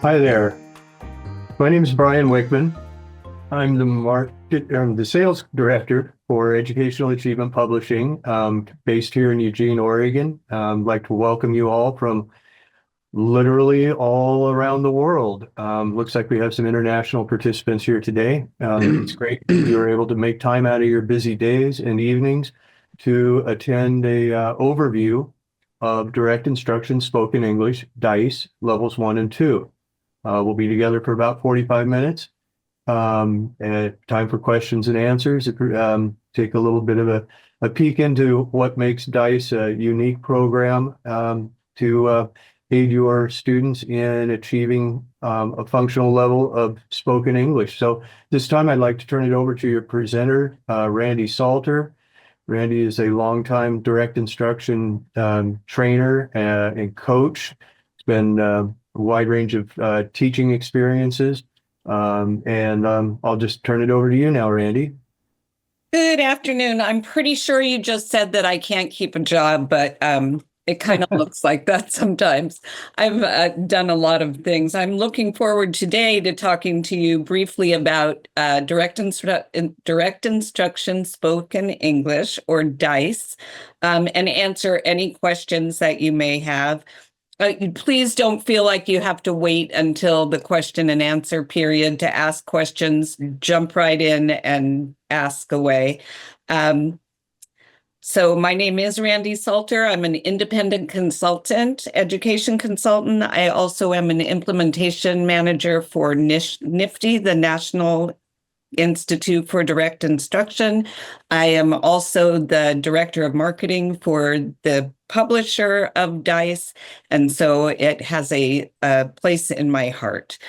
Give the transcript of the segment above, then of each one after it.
Hi there. My name is Brian Wickman. I'm the sales director for Educational Achievement Publishing, based here in Eugene, Oregon. I'd like to welcome you all from literally all around the world. Looks like we have some international participants here today. It's great you were able to make time out of your busy days and evenings to attend a overview of Direct Instruction Spoken English, DISE, levels 1 and 2. We'll be together for about 45 minutes. And time for questions and answers. Take a little bit of a peek into what makes DISE a unique program to aid your students in achieving a functional level of spoken English. So this time I'd like to turn it over to your presenter, Randi Saulter. Randi is a longtime direct instruction trainer and coach. It's been a wide range of teaching experiences. I'll just turn it over to you now, Randi. Good afternoon. I'm pretty sure you just said that I can't keep a job, but it kind of looks like that sometimes. I've done a lot of things. I'm looking forward today to talking to you briefly about direct instruction spoken English, or DISE, and answer any questions that you may have. Please don't feel like you have to wait until the question and answer period to ask questions. Jump right in and ask away. So my name is Randi Saulter. I'm an independent consultant, education consultant. I also am an implementation manager for NIFTI, the National Institute for Direct Instruction. I am also the director of marketing for the publisher of DISE, and so it has a place in my heart.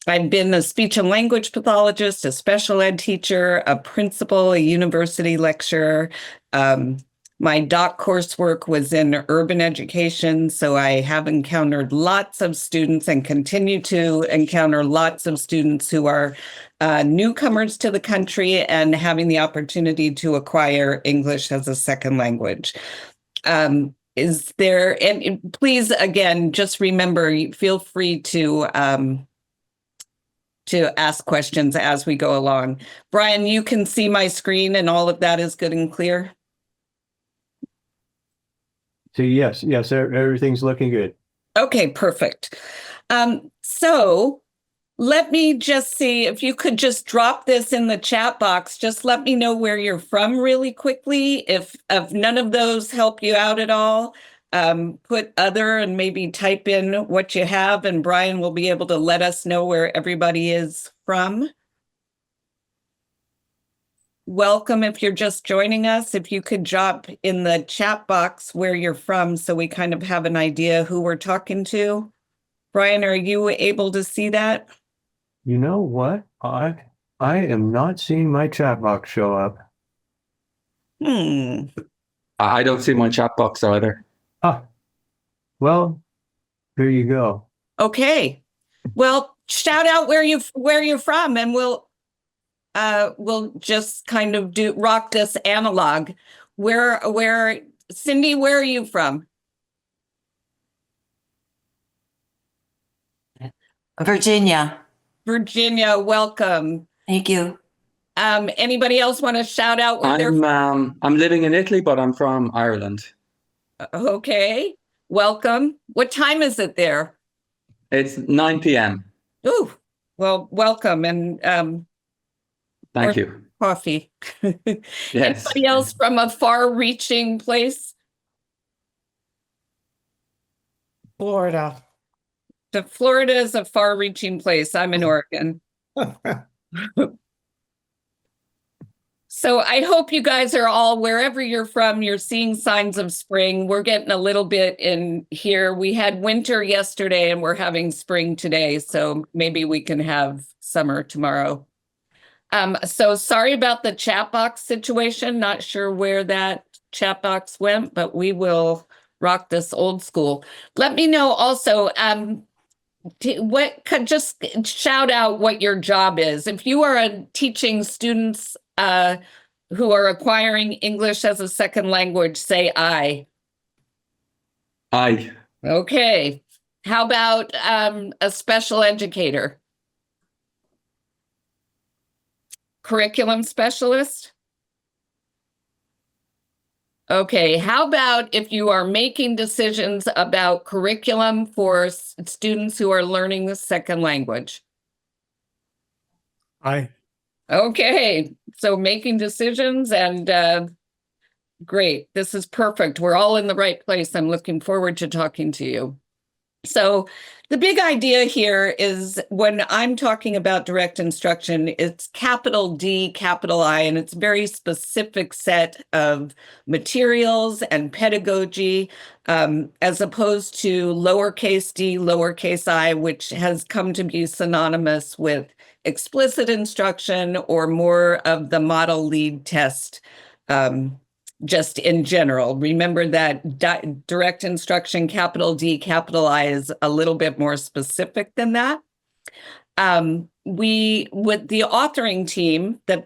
I've been a speech and language pathologist, a special ed teacher, a principal, a university lecturer. My doc coursework was in urban education, so I have encountered lots of students and continue to encounter lots of students who are newcomers to the country and having the opportunity to acquire English as a second language. And please, again, just remember, feel free to ask questions as we go along. Brian, you can see my screen and all of that is good and clear? So yes, everything's looking good. Okay, perfect. So let me just see if you could just drop this in the chat box. Just let me know where you're from really quickly. If none of those help you out at all, put other and maybe type in what you have, and Brian will be able to let us know where everybody is from. Welcome if you're just joining us. If you could drop in the chat box where you're from so we kind of have an idea who we're talking to. Brian, are you able to see that? You know what? I am not seeing my chat box show up. I don't see my chat box either. Well, there you go. Okay. Well, shout out where you're from, and we'll just kind of rock this analog. Cindy, where are you from? Virginia. Virginia, welcome. Thank you. Anybody else want to shout out where they're from? I'm living in Italy, but I'm from Ireland. Okay, welcome. What time is it there? It's 9 p.m. Ooh, well, welcome, and Thank you. Coffee. Yes. Anybody else from a far-reaching place? Florida. Florida is a far-reaching place. I'm in Oregon. So I hope you guys are all, wherever you're from, you're seeing signs of spring. We're getting a little bit in here. We had winter yesterday and we're having spring today. So maybe we can have summer tomorrow. So sorry about the chat box situation. Not sure where that chat box went, but we will rock this old school. Let me know also, just shout out what your job is. If you are teaching students who are acquiring English as a second language, say aye. Aye. Okay. How about a special educator? Curriculum specialist? Okay, how about if you are making decisions about curriculum for students who are learning the second language? Aye. Okay, so making decisions and great. This is perfect. We're all in the right place. I'm looking forward to talking to you. So the big idea here is when I'm talking about direct instruction, it's capital D, capital I, and it's a very specific set of materials and pedagogy, as opposed to lowercase d, lowercase I, which has come to be synonymous with explicit instruction or more of the model lead test, just in general. Remember that direct instruction, capital D, capital I, is a little bit more specific than that. We, with the authoring team that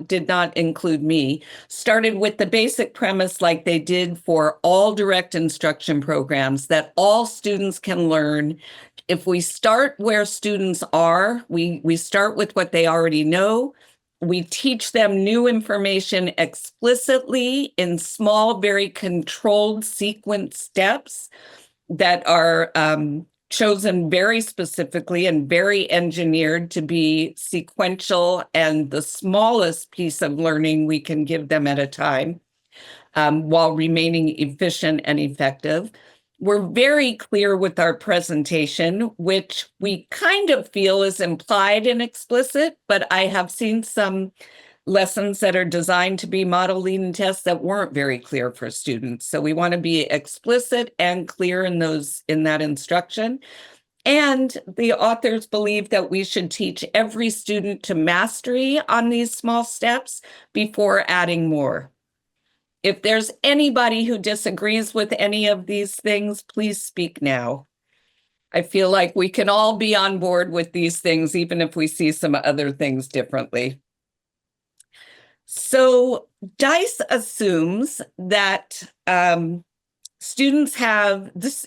did not include me, started with the basic premise, like they did for all direct instruction programs, that all students can learn. If we start where students are, we start with what they already know. We teach them new information explicitly in small, very controlled sequence steps that are chosen very specifically and very engineered to be sequential and the smallest piece of learning we can give them at a time, while remaining efficient and effective. We're very clear with our presentation, which we kind of feel is implied and explicit, but I have seen some lessons that are designed to be model lead and tests that weren't very clear for students. So we want to be explicit and clear in that instruction. And the authors believe that we should teach every student to mastery on these small steps before adding more. If there's anybody who disagrees with any of these things, please speak now. I feel like we can all be on board with these things, even if we see some other things differently. So DISE assumes that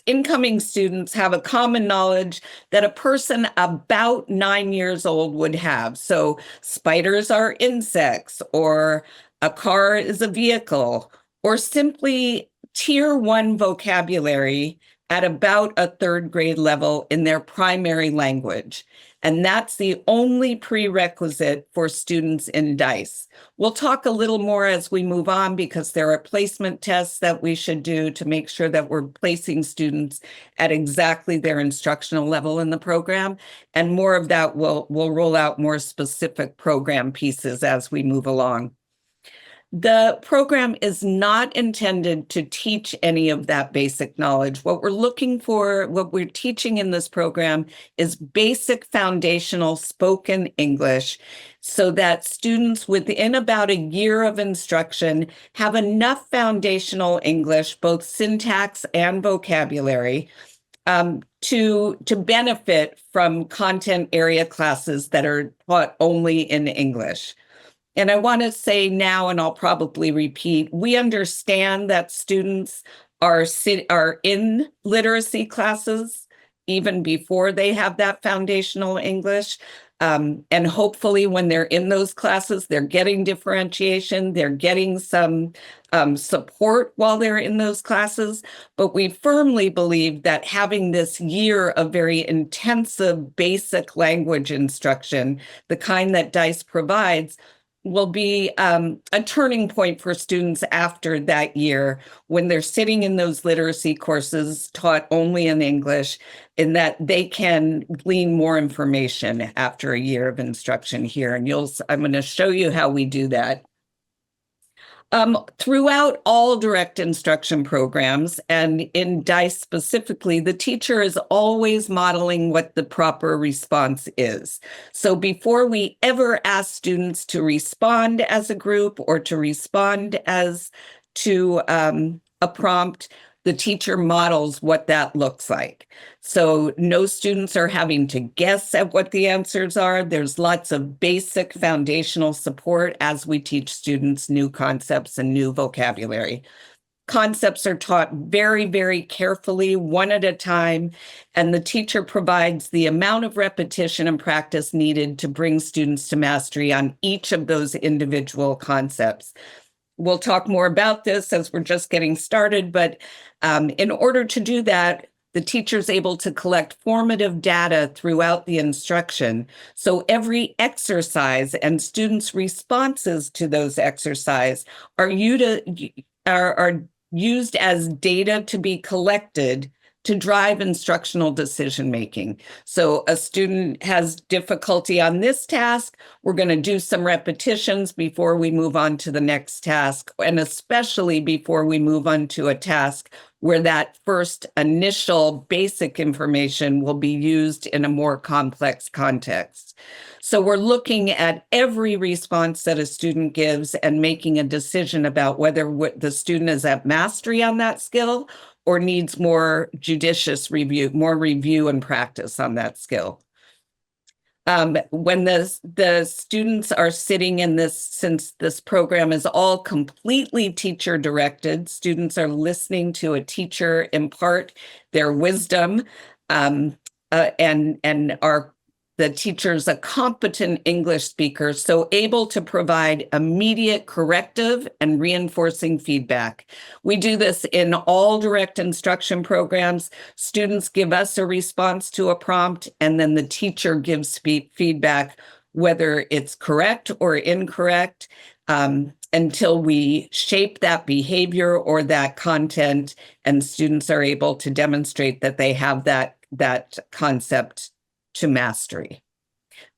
incoming students have a common knowledge that a person about 9 years old would have. So spiders are insects, or a car is a vehicle, or simply tier 1 vocabulary at about a 3rd grade level in their primary language. And that's the only prerequisite for students in DISE. We'll talk a little more as we move on, because there are placement tests that we should do to make sure that we're placing students at exactly their instructional level in the program. And more of that we'll roll out more specific program pieces as we move along. The program is not intended to teach any of that basic knowledge. What we're teaching in this program is basic foundational spoken English, so that students within about a year of instruction have enough foundational English, both syntax and vocabulary, to benefit from content area classes that are taught only in English. And I want to say now, and I'll probably repeat, we understand that students are in literacy classes even before they have that foundational English. And hopefully when they're in those classes, they're getting differentiation, they're getting some support while they're in those classes. But we firmly believe that having this year of very intensive basic language instruction, the kind that DISE provides, will be a turning point for students after that year, when they're sitting in those literacy courses taught only in English, in that they can glean more information after a year of instruction here. And I'm going to show you how we do that. Throughout all direct instruction programs, and in DISE specifically, the teacher is always modeling what the proper response is. So before we ever ask students to respond as a group or to respond as to a prompt, the teacher models what that looks like. So no students are having to guess at what the answers are. There's lots of basic foundational support as we teach students new concepts and new vocabulary. Concepts are taught very, very carefully, one at a time, and the teacher provides the amount of repetition and practice needed to bring students to mastery on each of those individual concepts. We'll talk more about this as we're just getting started, but in order to do that, the teacher's able to collect formative data throughout the instruction. So every exercise and students' responses to those exercises are used as data to be collected to drive instructional decision-making. So a student has difficulty on this task, we're going to do some repetitions before we move on to the next task, and especially before we move on to a task where that first initial basic information will be used in a more complex context. So we're looking at every response that a student gives and making a decision about whether the student is at mastery on that skill or needs more judicious review, more review and practice on that skill. When the students are sitting in this, since this program is all completely teacher directed, students are listening to a teacher impart their wisdom, and the teacher's a competent English speaker, so able to provide immediate corrective and reinforcing feedback. We do this in all direct instruction programs. Students give us a response to a prompt, and then the teacher gives feedback, whether it's correct or incorrect, until we shape that behavior or that content, and students are able to demonstrate that they have that concept to mastery.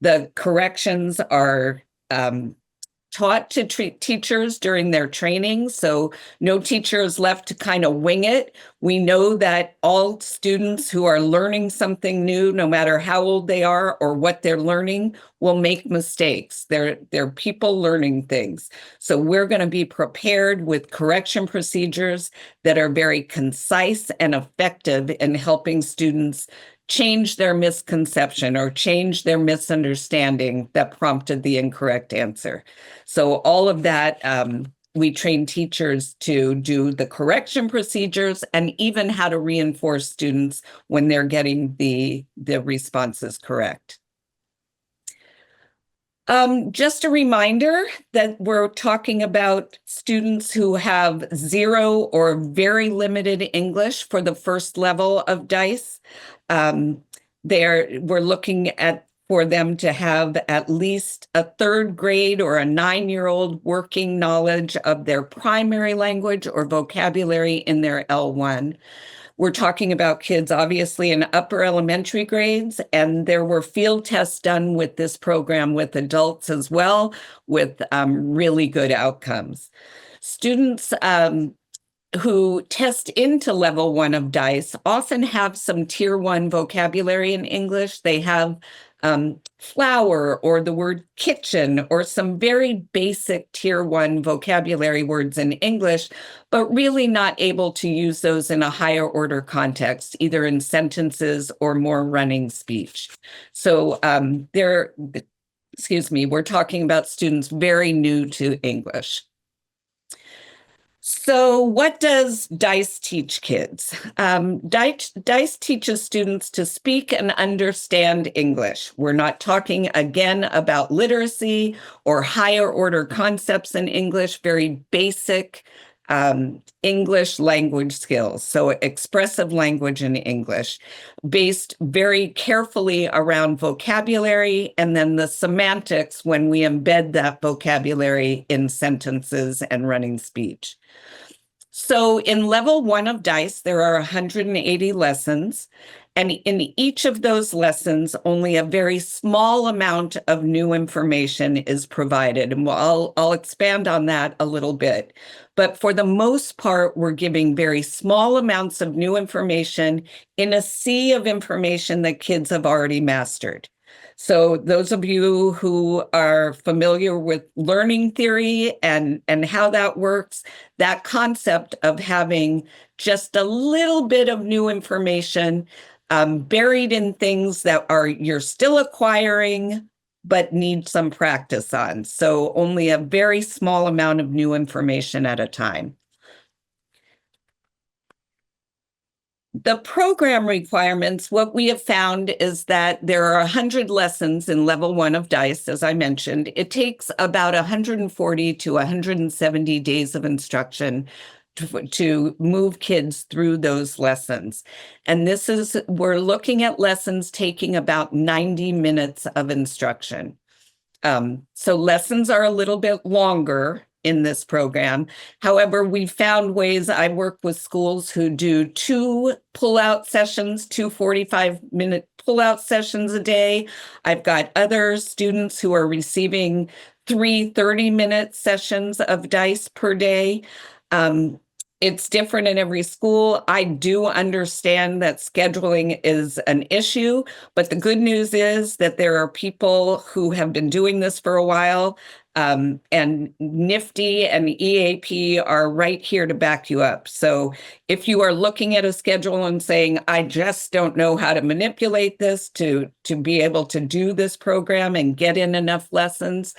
The corrections are taught to teachers during their training, so no teacher is left to kind of wing it. We know that all students who are learning something new, no matter how old they are or what they're learning, will make mistakes. They're people learning things. So we're going to be prepared with correction procedures that are very concise and effective in helping students change their misconception or change their misunderstanding that prompted the incorrect answer. So all of that, we train teachers to do the correction procedures and even how to reinforce students when they're getting the responses correct. Just a reminder that we're talking about students who have 0 or very limited English for the first level of DISE. We're looking for them to have at least a 3rd grade or a 9-year-old working knowledge of their primary language or vocabulary in their L1. We're talking about kids, obviously, in upper elementary grades, and there were field tests done with this program with adults as well, with really good outcomes. Students who test into level 1 of DISE often have some tier 1 vocabulary in English. They have flower or the word kitchen or some very basic tier 1 vocabulary words in English, but really not able to use those in a higher order context, either in sentences or more running speech. So we're talking about students very new to English. So what does DISE teach kids? DISE teaches students to speak and understand English. We're not talking again about literacy or higher order concepts in English, very basic English language skills. So expressive language in English, based very carefully around vocabulary and then the semantics when we embed that vocabulary in sentences and running speech. So in level 1 of DISE, there are 180 lessons, and in each of those lessons, only a very small amount of new information is provided. And I'll expand on that a little bit. But for the most part, we're giving very small amounts of new information in a sea of information that kids have already mastered. So those of you who are familiar with learning theory and how that works, that concept of having just a little bit of new information buried in things that you're still acquiring, but need some practice on. So only a very small amount of new information at a time. The program requirements, what we have found is that there are 100 lessons in level 1 of DISE, as I mentioned. It takes about 140 to 170 days of instruction to move kids through those lessons. And we're looking at lessons taking about 90 minutes of instruction. So lessons are a little bit longer in this program. However, we found ways. I work with schools who do 2 pull-out sessions, 2 45-minute pull-out sessions a day. I've got other students who are receiving 3 30-minute sessions of DISE per day. It's different in every school. I do understand that scheduling is an issue, but the good news is that there are people who have been doing this for a while, and NIFTY and EAP are right here to back you up. So if you are looking at a schedule and saying, I just don't know how to manipulate this to be able to do this program and get in enough lessons,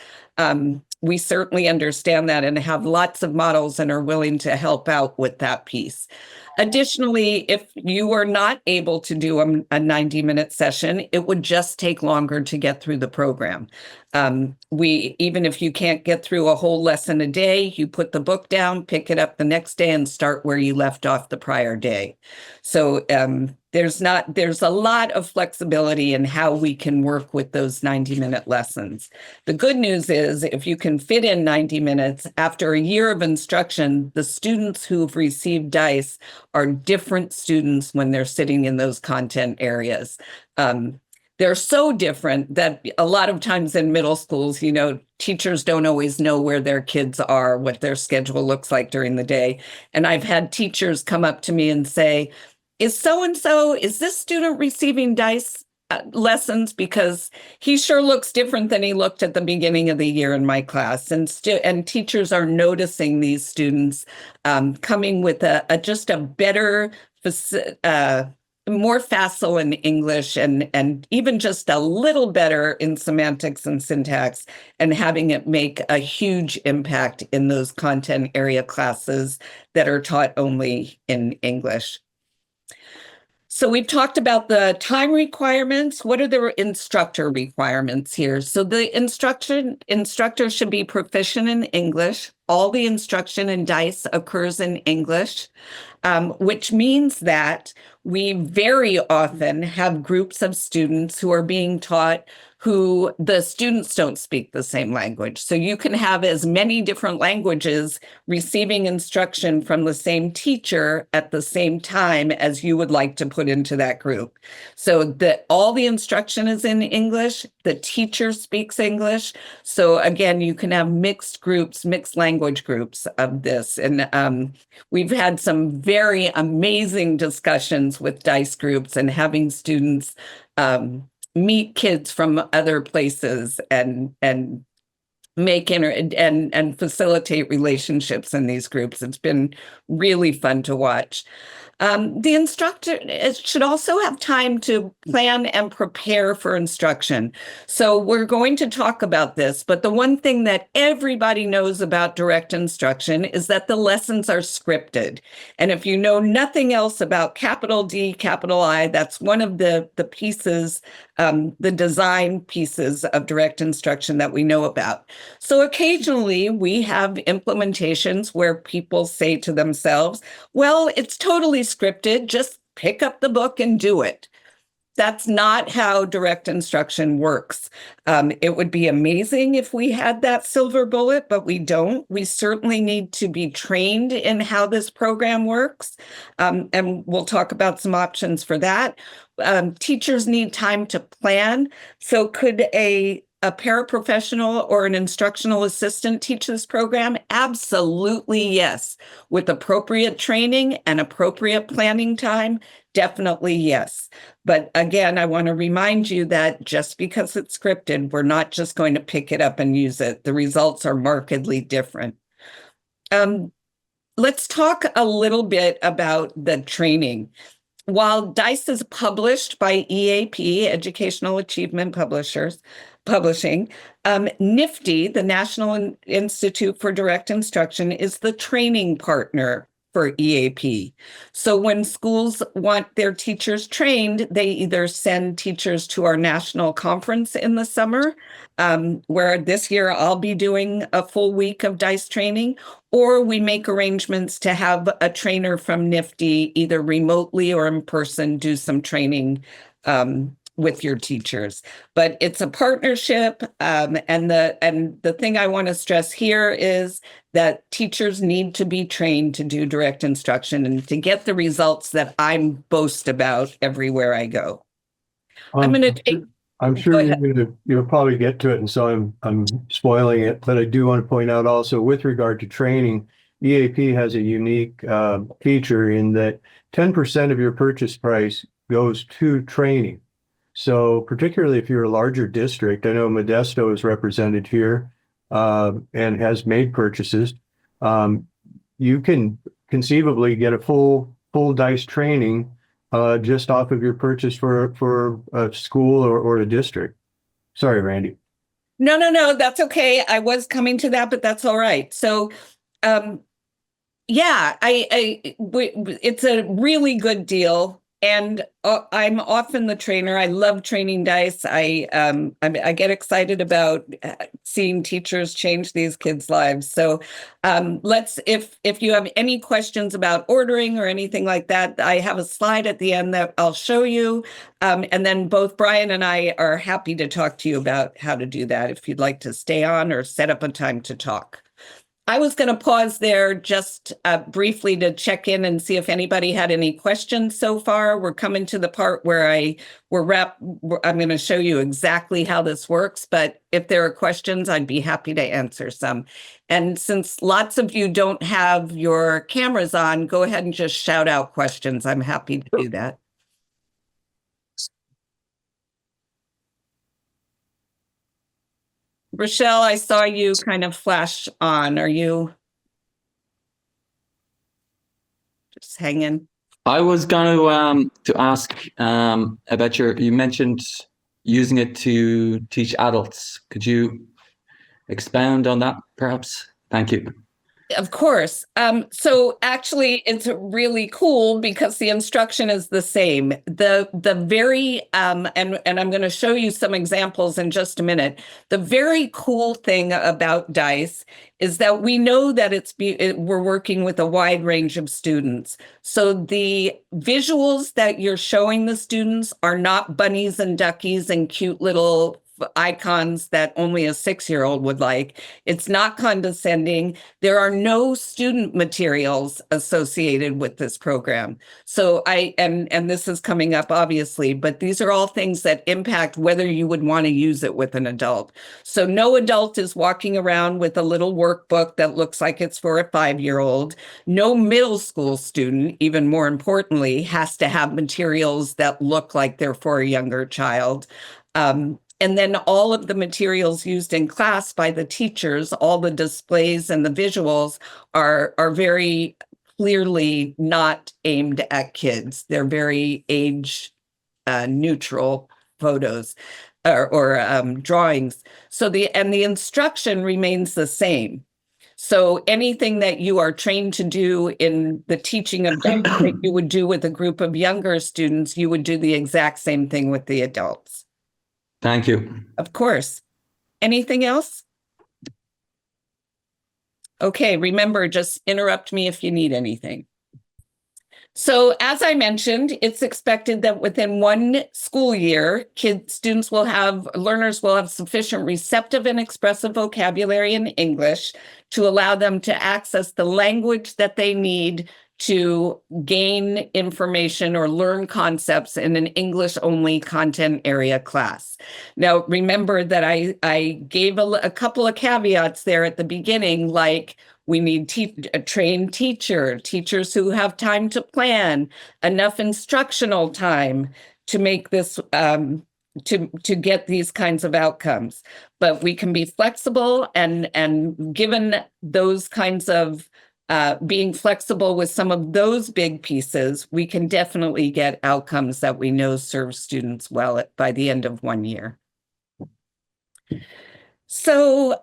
we certainly understand that and have lots of models and are willing to help out with that piece. Additionally, if you are not able to do a 90-minute session, it would just take longer to get through the program. Even if you can't get through a whole lesson a day, you put the book down, pick it up the next day, and start where you left off the prior day. So there's a lot of flexibility in how we can work with those 90-minute lessons. The good news is if you can fit in 90 minutes, after a year of instruction, the students who've received DISE are different students when they're sitting in those content areas. They're so different that a lot of times in middle schools, teachers don't always know where their kids are, what their schedule looks like during the day. And I've had teachers come up to me and say, is this student receiving DISE lessons? Because he sure looks different than he looked at the beginning of the year in my class. And teachers are noticing these students coming with just a better, more facile in English and even just a little better in semantics and syntax, and having it make a huge impact in those content area classes that are taught only in English. So we've talked about the time requirements. What are the instructor requirements here? So the instructor should be proficient in English. All the instruction in DISE occurs in English, which means that we very often have groups of students who are being taught who the students don't speak the same language. So you can have as many different languages receiving instruction from the same teacher at the same time as you would like to put into that group. So all the instruction is in English, the teacher speaks English. So again, you can have mixed groups, mixed language groups of this. And we've had some very amazing discussions with DISE groups and having students meet kids from other places and make and facilitate relationships in these groups. It's been really fun to watch. The instructor should also have time to plan and prepare for instruction. So we're going to talk about this, but the one thing that everybody knows about direct instruction is that the lessons are scripted. And if you know nothing else about capital D, capital I, that's one of the pieces, the design pieces of direct instruction that we know about. So occasionally we have implementations where people say to themselves, well, it's totally scripted, just pick up the book and do it. That's not how direct instruction works. It would be amazing if we had that silver bullet, but we don't. We certainly need to be trained in how this program works. And we'll talk about some options for that. Teachers need time to plan. So could a a paraprofessional or an instructional assistant teach this program? Absolutely, yes. With appropriate training and appropriate planning time, definitely yes. But again, I want to remind you that just because it's scripted, we're not just going to pick it up and use it. The results are markedly different. Let's talk a little bit about the training. While DISE is published by EAP, Educational Achievement Publishing, NIFTY, the National Institute for Direct Instruction, is the training partner for EAP. So when schools want their teachers trained, they either send teachers to our national conference in the summer, where this year I'll be doing a full week of DISE training, or we make arrangements to have a trainer from NIFTY either remotely or in person do some training with your teachers. But it's a partnership, and the thing I want to stress here is that teachers need to be trained to do direct instruction and to get the results that I boast about everywhere I go. I'm going to take. I'm sure Go ahead. you'll probably get to it, and so I'm spoiling it. But I do want to point out also, with regard to training, EAP has a unique feature in that 10% of your purchase price goes to training. So particularly if you're a larger district, I know Modesto is represented here and has made purchases. You can conceivably get a full DISE training just off of your purchase for a school or a district. Sorry, Randy. No, that's okay. I was coming to that, but that's all right. So, yeah, it's a really good deal. And I'm often the trainer. I love training DISE. I get excited about seeing teachers change these kids' lives. So if you have any questions about ordering or anything like that, I have a slide at the end that I'll show you. And then both Brian and I are happy to talk to you about how to do that if you'd like to stay on or set up a time to talk. I was going to pause there just briefly to check in and see if anybody had any questions so far. We're coming to the part where I'm going to show you exactly how this works, but if there are questions, I'd be happy to answer some. And since lots of you don't have your cameras on, go ahead and just shout out questions. I'm happy to do that. Rochelle, I saw you kind of flash on. Are you just hanging? I was going to ask about you mentioned using it to teach adults. Could you expound on that, perhaps? Thank you. Of course. So actually, it's really cool because the instruction is the same. The very and I'm going to show you some examples in just a minute. The very cool thing about DISE is that we know that we're working with a wide range of students. So the visuals that you're showing the students are not bunnies and duckies and cute little icons that only a 6-year-old would like. It's not condescending. There are no student materials associated with this program. So and this is coming up obviously, but these are all things that impact whether you would want to use it with an adult. So no adult is walking around with a little workbook that looks like it's for a 5-year-old. No middle school student, even more importantly, has to have materials that look like they're for a younger child. And then all of the materials used in class by the teachers, all the displays and the visuals are very clearly not aimed at kids. They're very age neutral photos or drawings. So the instruction remains the same. So anything that you are trained to do in the teaching of that you would do with a group of younger students, you would do the exact same thing with the adults. Thank you. Of course. Anything else? Okay, remember, just interrupt me if you need anything. So as I mentioned, it's expected that within one school year, learners will have sufficient receptive and expressive vocabulary in English to allow them to access the language that they need to gain information or learn concepts in an English-only content area class. Now, remember that I gave a couple of caveats there at the beginning, like we need a trained teachers who have time to plan, enough instructional time to make this, to get these kinds of outcomes. But we can be flexible, and given those kinds of being flexible with some of those big pieces, we can definitely get outcomes that we know serve students well by the end of 1 year. So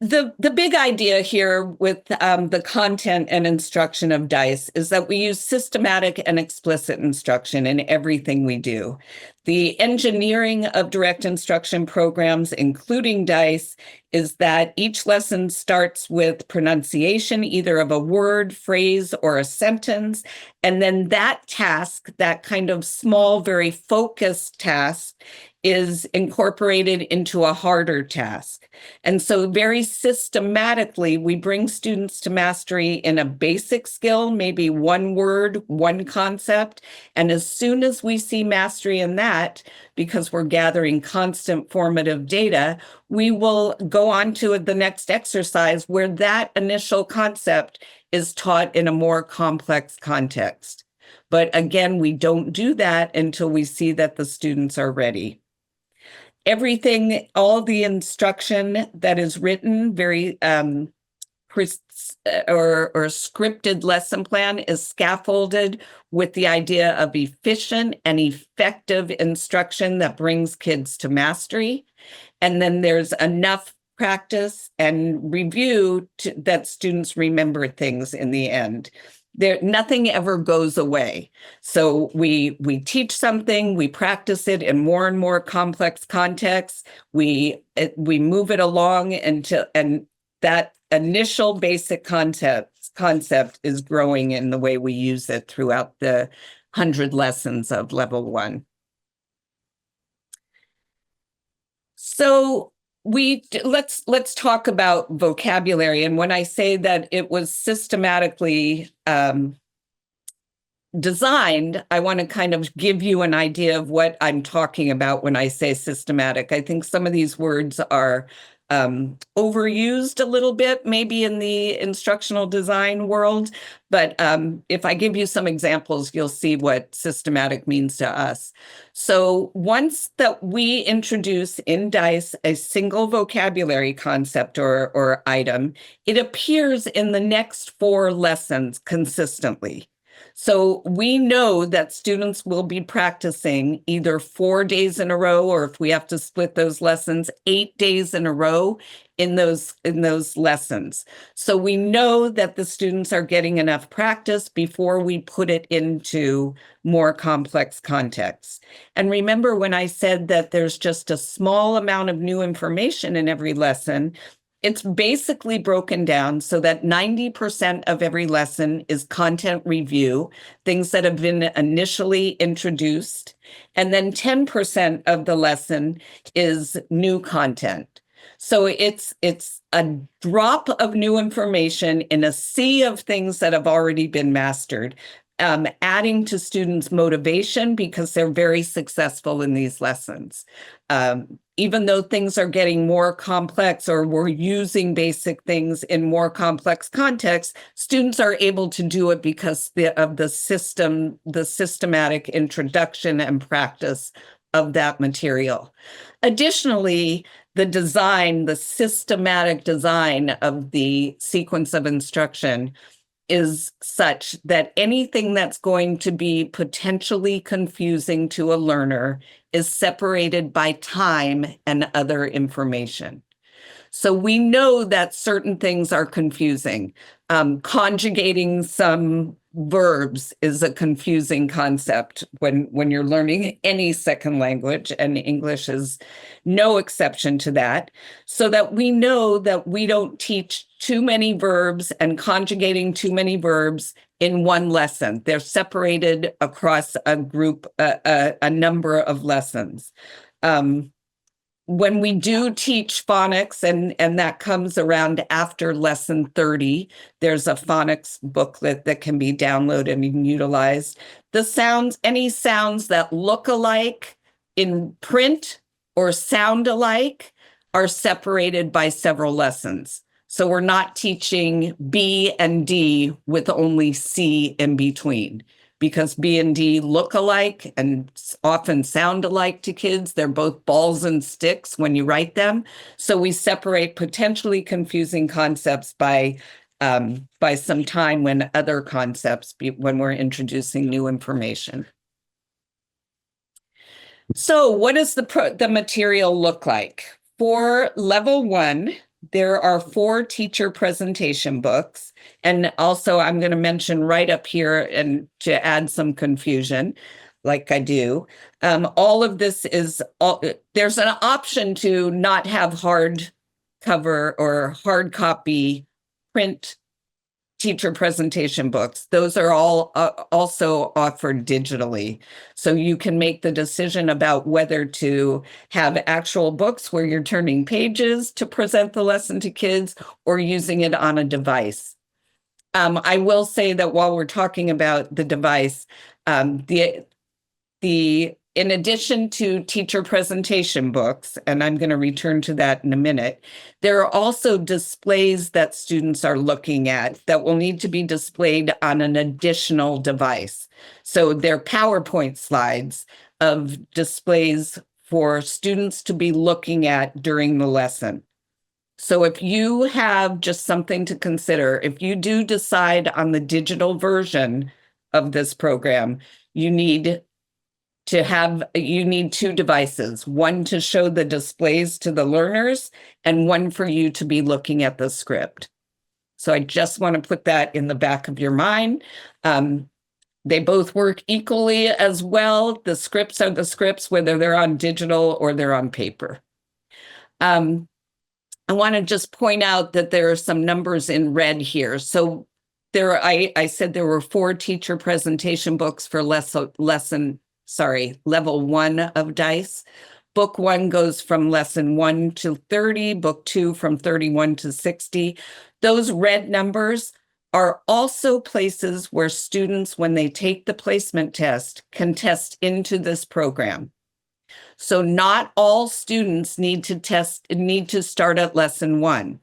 the big idea here with the content and instruction of DISE is that we use systematic and explicit instruction in everything we do. The engineering of direct instruction programs, including DISE, is that each lesson starts with pronunciation, either of a word, phrase, or a sentence. And then that task, that kind of small, very focused task, is incorporated into a harder task. And so very systematically, we bring students to mastery in a basic skill, maybe one word, one concept. And as soon as we see mastery in that, because we're gathering constant formative data, we will go on to the next exercise where that initial concept is taught in a more complex context. But again, we don't do that until we see that the students are ready. Everything, all the instruction that is written, very or scripted lesson plan is scaffolded with the idea of efficient and effective instruction that brings kids to mastery. And then there's enough practice and review that students remember things in the end. Nothing ever goes away. So we teach something, we practice it in more and more complex contexts. We move it along and that initial basic concept is growing in the way we use it throughout the 100 lessons of level 1. So let's talk about vocabulary. And when I say that it was systematically designed, I want to kind of give you an idea of what I'm talking about when I say systematic. I think some of these words are overused a little bit, maybe in the instructional design world. But if I give you some examples, you'll see what systematic means to us. So once that we introduce in DISE a single vocabulary concept or item, it appears in the next 4 lessons consistently. So we know that students will be practicing either 4 days in a row, or if we have to split those lessons, 8 days in a row in those lessons. So we know that the students are getting enough practice before we put it into more complex contexts. And remember when I said that there's just a small amount of new information in every lesson, it's basically broken down so that 90% of every lesson is content review, things that have been initially introduced, and then 10% of the lesson is new content. So it's a drop of new information in a sea of things that have already been mastered, adding to students' motivation because they're very successful in these lessons. Even though things are getting more complex or we're using basic things in more complex contexts, students are able to do it because of the systematic introduction and practice of that material. Additionally, the systematic design of the sequence of instruction is such that anything that's going to be potentially confusing to a learner is separated by time and other information. So we know that certain things are confusing. Conjugating some verbs is a confusing concept when you're learning any second language, and English is no exception to that, so that we know that we don't teach too many verbs and conjugating too many verbs in one lesson. They're separated across a group, a number of lessons. When we do teach phonics, and that comes around after lesson 30, there's a phonics booklet that can be downloaded and utilized. The sounds, any sounds that look alike in print or sound alike, are separated by several lessons. So we're not teaching B and D with only C in between, because B and D look alike and often sound alike to kids. They're both balls and sticks when you write them. So we separate potentially confusing concepts by some time when other concepts, when we're introducing new information. So what does the material look like? For level 1, there are 4 teacher presentation books. And also I'm going to mention right up here, and to add some confusion, like I do, all of this is, there's an option to not have hard cover or hard copy print teacher presentation books. Those are all also offered digitally. So you can make the decision about whether to have actual books where you're turning pages to present the lesson to kids, or using it on a device. I will say that while we're talking about the device, in addition to teacher presentation books, and I'm going to return to that in a minute, there are also displays that students are looking at that will need to be displayed on an additional device. So they're PowerPoint slides of displays for students to be looking at during the lesson. So if you have just something to consider, if you do decide on the digital version of this program, you need 2 devices, one to show the displays to the learners and one for you to be looking at the script. So I just want to put that in the back of your mind. They both work equally as well. The scripts are the scripts, whether they're on digital or they're on paper. I want to just point out that there are some numbers in red here. So I said there were 4 teacher presentation books for level 1 of DISE. Book 1 goes from lesson 1 to 30, book 2 from 31 to 60. Those red numbers are also places where students, when they take the placement test, can test into this program. So not all students need to start at lesson 1.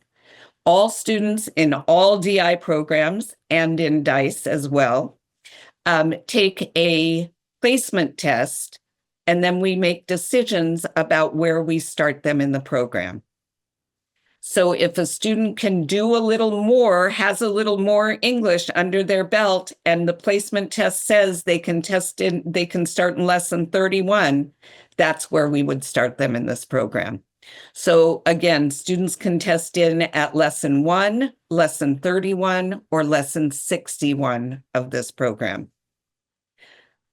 All students in all DI programs and in DISE as well take a placement test, and then we make decisions about where we start them in the program. So if a student can do a little more, has a little more English under their belt, and the placement test says they can start in lesson 31, that's where we would start them in this program. So again, students can test in at lesson 1, lesson 31, or lesson 61 of this program.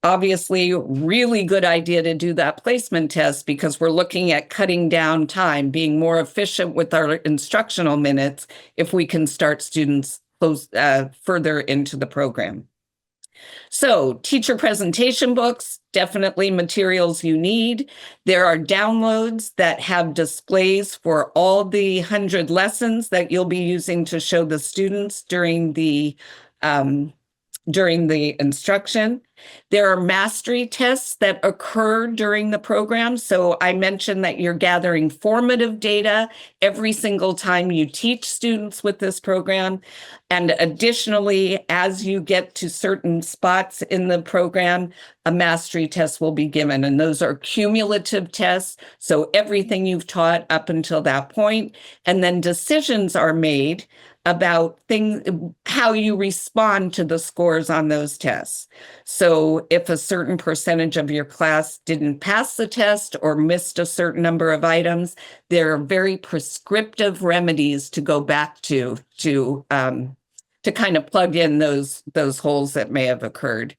Obviously, really good idea to do that placement test, because we're looking at cutting down time, being more efficient with our instructional minutes if we can start students further into the program. So teacher presentation books, definitely materials you need. There are downloads that have displays for all the 100 lessons that you'll be using to show the students during the instruction. There are mastery tests that occur during the program. So I mentioned that you're gathering formative data every single time you teach students with this program. And additionally, as you get to certain spots in the program, a mastery test will be given. And those are cumulative tests. So everything you've taught up until that point, and then decisions are made about how you respond to the scores on those tests. So if a certain percentage of your class didn't pass the test or missed a certain number of items, there are very prescriptive remedies to go back to to kind of plug in those holes that may have occurred.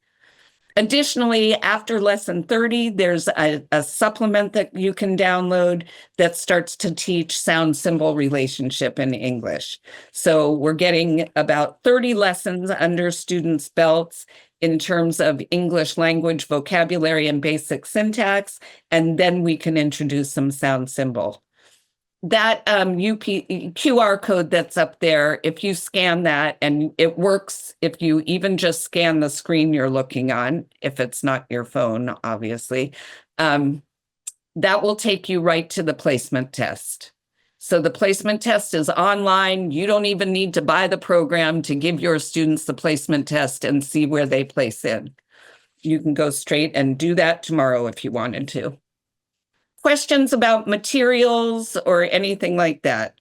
Additionally, after lesson 30, there's a supplement that you can download that starts to teach sound symbol relationship in English. So we're getting about 30 lessons under students' belts in terms of English language vocabulary and basic syntax, and then we can introduce some sound symbol. That QR code that's up there, if you scan that, and it works if you even just scan the screen you're looking on, if it's not your phone, obviously, that will take you right to the placement test. So the placement test is online. You don't even need to buy the program to give your students the placement test and see where they place in. You can go straight and do that tomorrow if you wanted to. Questions about materials or anything like that?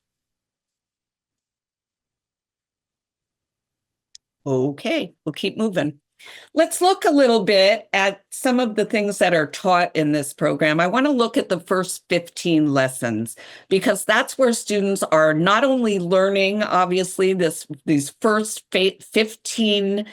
Okay, we'll keep moving. Let's look a little bit at some of the things that are taught in this program. I want to look at the first 15 lessons because that's where students are not only learning, obviously, these first 15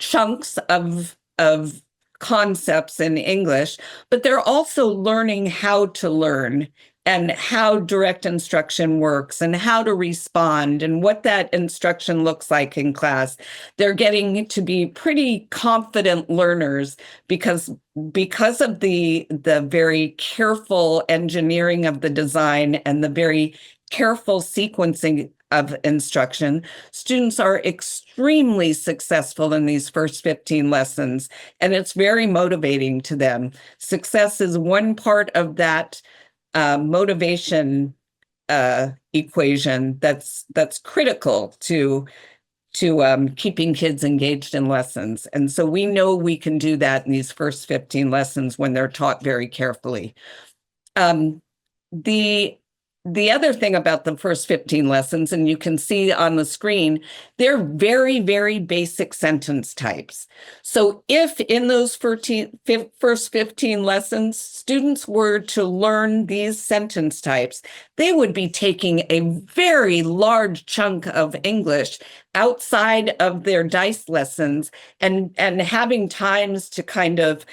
chunks of concepts in English, but they're also learning how to learn and how direct instruction works and how to respond and what that instruction looks like in class. They're getting to be pretty confident learners because of the very careful engineering of the design and the very careful sequencing of instruction. Students are extremely successful in these first 15 lessons, and it's very motivating to them. Success is one part of that motivation equation that's critical to keeping kids engaged in lessons. And so we know we can do that in these first 15 lessons when they're taught very carefully. The other thing about the first 15 lessons, and you can see on the screen, they're very, very basic sentence types. So if in those first 15 lessons, students were to learn these sentence types, they would be taking a very large chunk of English outside of their DISE lessons and having times to kind of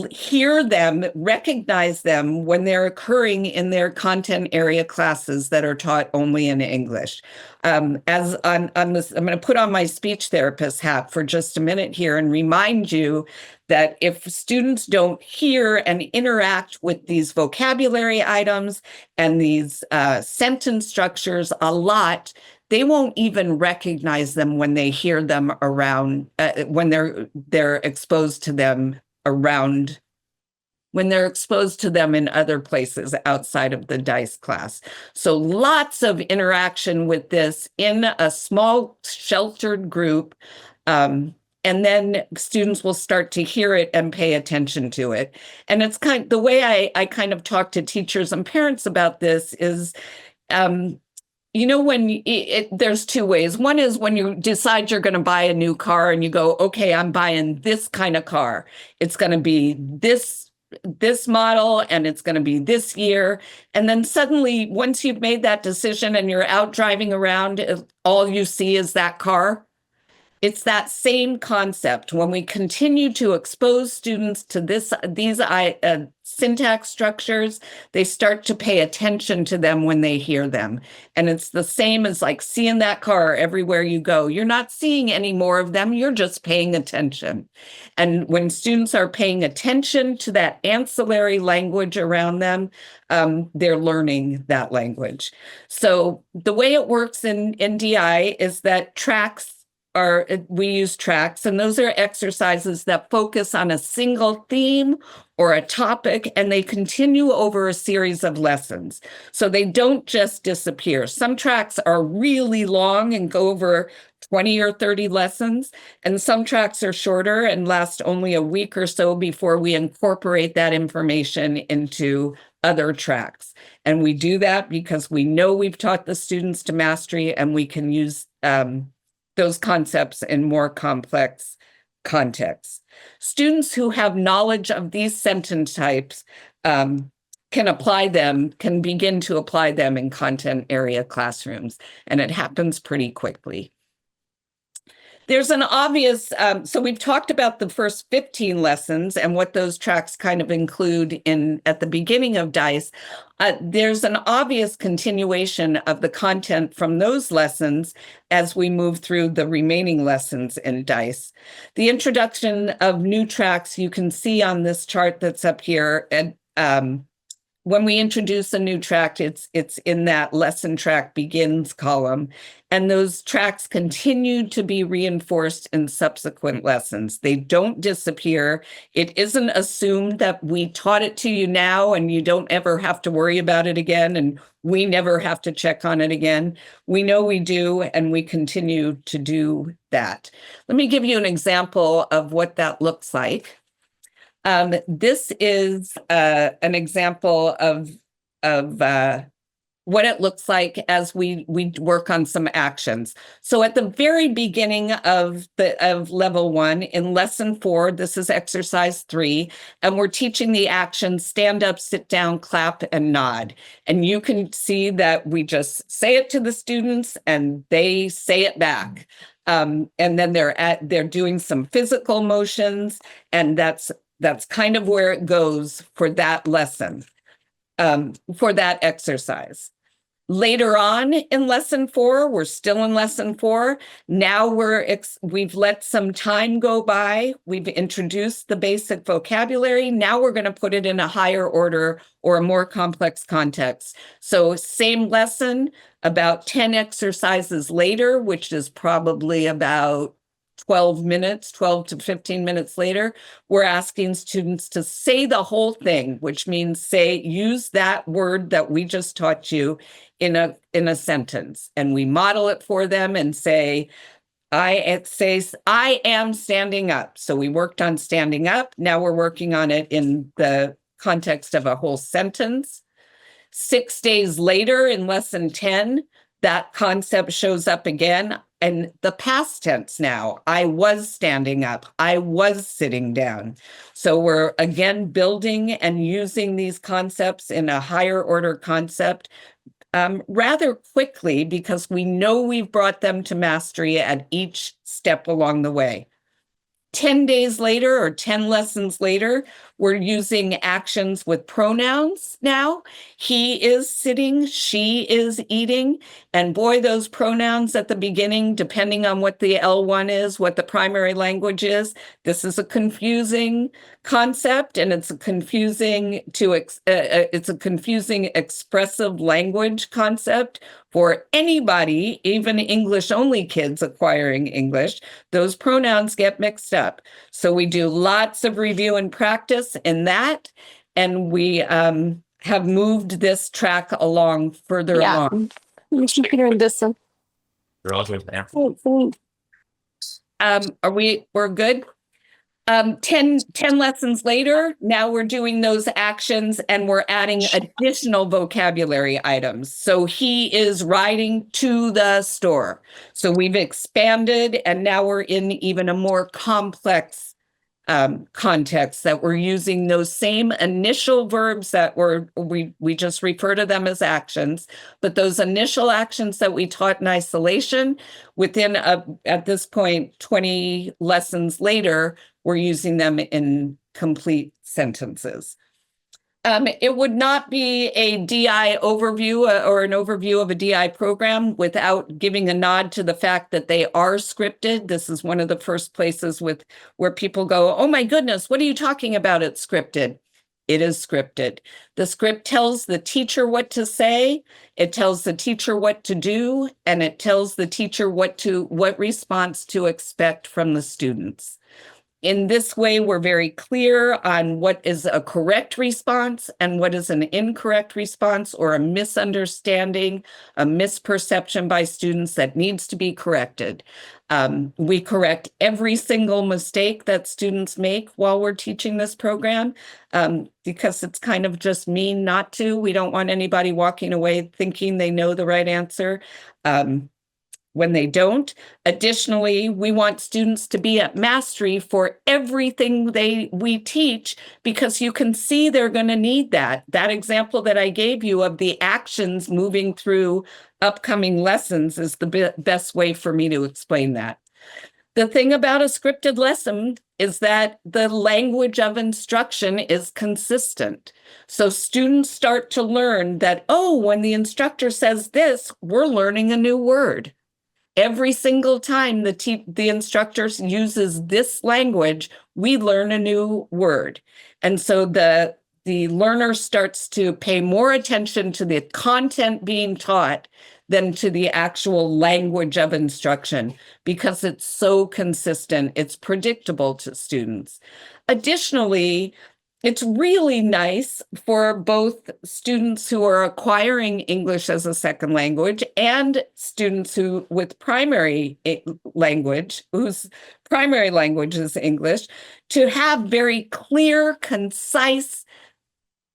hear them, recognize them when they're occurring in their content area classes that are taught only in English. As on this, I'm going to put on my speech therapist hat for just a minute here and remind you that if students don't hear and interact with these vocabulary items and these sentence structures a lot, they won't even recognize them when they hear them around, when they're exposed to them around, when they're exposed to them in other places outside of the DISE class. So lots of interaction with this in a small sheltered group. And then students will start to hear it and pay attention to it. And it's kind of the way I kind of talk to teachers and parents about this is, you know, when there's two ways. One is when you decide you're going to buy a new car and you go, okay, I'm buying this kind of car. It's going to be this model and it's going to be this year. And then suddenly, once you've made that decision and you're out driving around, all you see is that car. It's that same concept. When we continue to expose students to these syntax structures, they start to pay attention to them when they hear them. And it's the same as like seeing that car everywhere you go. You're not seeing any more of them. You're just paying attention. And when students are paying attention to that ancillary language around them, they're learning that language. So the way it works in DI is that we use tracks, and those are exercises that focus on a single theme or a topic, and they continue over a series of lessons. So they don't just disappear. Some tracks are really long and go over 20 or 30 lessons, and some tracks are shorter and last only a week or so before we incorporate that information into other tracks. And we do that because we know we've taught the students to mastery, and we can use those concepts in more complex contexts. Students who have knowledge of these sentence types can begin to apply them in content area classrooms, and it happens pretty quickly. There's an obvious, so we've talked about the first 15 lessons and what those tracks kind of include at the beginning of DISE. There's an obvious continuation of the content from those lessons as we move through the remaining lessons in DISE. The introduction of new tracks you can see on this chart that's up here. And when we introduce a new track, it's in that lesson track begins column, and those tracks continue to be reinforced in subsequent lessons. They don't disappear. It isn't assumed that we taught it to you now and you don't ever have to worry about it again, and we never have to check on it again. We know we do, and we continue to do that. Let me give you an example of what that looks like. This is an example of what it looks like as we work on some actions. So at the very beginning of level 1 in lesson 4, this is exercise 3, and we're teaching the action stand up, sit down, clap, and nod. And you can see that we just say it to the students and they say it back. And then they're doing some physical motions, and that's kind of where it goes for that lesson, for that exercise. Later on in lesson 4, we're still in lesson 4. Now we've let some time go by. We've introduced the basic vocabulary. Now we're going to put it in a higher order or a more complex context. So same lesson, about 10 exercises later, which is probably about 12 to 15 minutes later, we're asking students to say the whole thing, which means use that word that we just taught you in a sentence. And we model it for them and say, I am standing up. So we worked on standing up. Now we're working on it in the context of a whole sentence. 6 days later in lesson 10, that concept shows up again. And the past tense now, I was standing up, I was sitting down. So we're again building and using these concepts in a higher order concept rather quickly, because we know we've brought them to mastery at each step along the way. 10 days later or 10 lessons later, we're using actions with pronouns now. He is sitting, she is eating. And boy, those pronouns at the beginning, depending on what the L1 is, what the primary language is, this is a confusing concept, and it's a confusing expressive language concept for anybody, even English-only kids acquiring English. Those pronouns get mixed up. So we do lots of review and practice in that, and we have moved this track along further along. Mr. Peter and this one. We're good? 10 lessons later, now we're doing those actions and we're adding additional vocabulary items. So he is riding to the store. So we've expanded, and now we're in even a more complex context, that we're using those same initial verbs that we just refer to them as actions, but those initial actions that we taught in isolation, within at this point 20 lessons later, we're using them in complete sentences. It would not be a DI overview or an overview of a DI program without giving a nod to the fact that they are scripted. This is one of the first places where people go, oh my goodness, what are you talking about? It's scripted. It is scripted. The script tells the teacher what to say, it tells the teacher what to do, and it tells the teacher what response to expect from the students. In this way, we're very clear on what is a correct response and what is an incorrect response, or a misunderstanding, a misperception by students that needs to be corrected. We correct every single mistake that students make while we're teaching this program, because it's kind of just mean not to. We don't want anybody walking away thinking they know the right answer. when they don't. Additionally, we want students to be at mastery for everything we teach, because you can see they're going to need that. That example that I gave you of the actions moving through upcoming lessons is the best way for me to explain that. The thing about a scripted lesson is that the language of instruction is consistent. So students start to learn that, oh, when the instructor says this, we're learning a new word. Every single time the instructor uses this language, we learn a new word. And so the learner starts to pay more attention to the content being taught than to the actual language of instruction, because it's so consistent, it's predictable to students. Additionally, it's really nice for both students who are acquiring English as a second language and students who with primary language, whose primary language is English, to have very clear, concise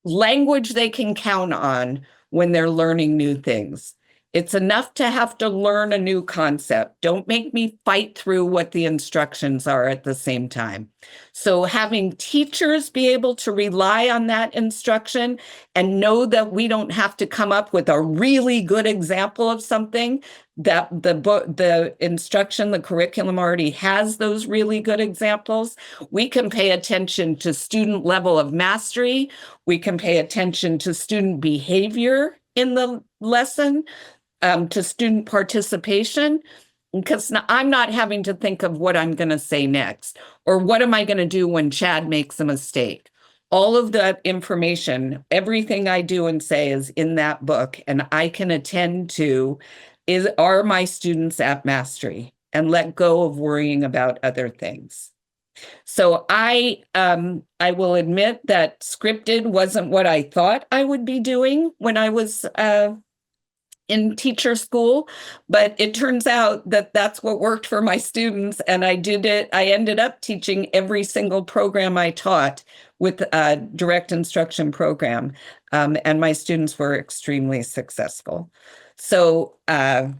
language they can count on when they're learning new things. It's enough to have to learn a new concept. Don't make me fight through what the instructions are at the same time. So having teachers be able to rely on that instruction and know that we don't have to come up with a really good example of something, that the instruction, the curriculum already has those really good examples. We can pay attention to student level of mastery. We can pay attention to student behavior in the lesson, to student participation, because I'm not having to think of what I'm going to say next, or what am I going to do when Chad makes a mistake. All of that information, everything I do and say is in that book, and I can attend to are my students at mastery, and let go of worrying about other things. So I will admit that scripted wasn't what I thought I would be doing when I was in teacher school, but it turns out that that's what worked for my students, and I did it. I ended up teaching every single program I taught with a direct instruction program, and my students were extremely successful. So I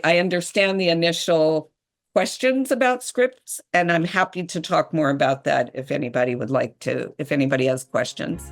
understand the initial questions about scripts, and I'm happy to talk more about that if anybody would like to, if anybody has questions.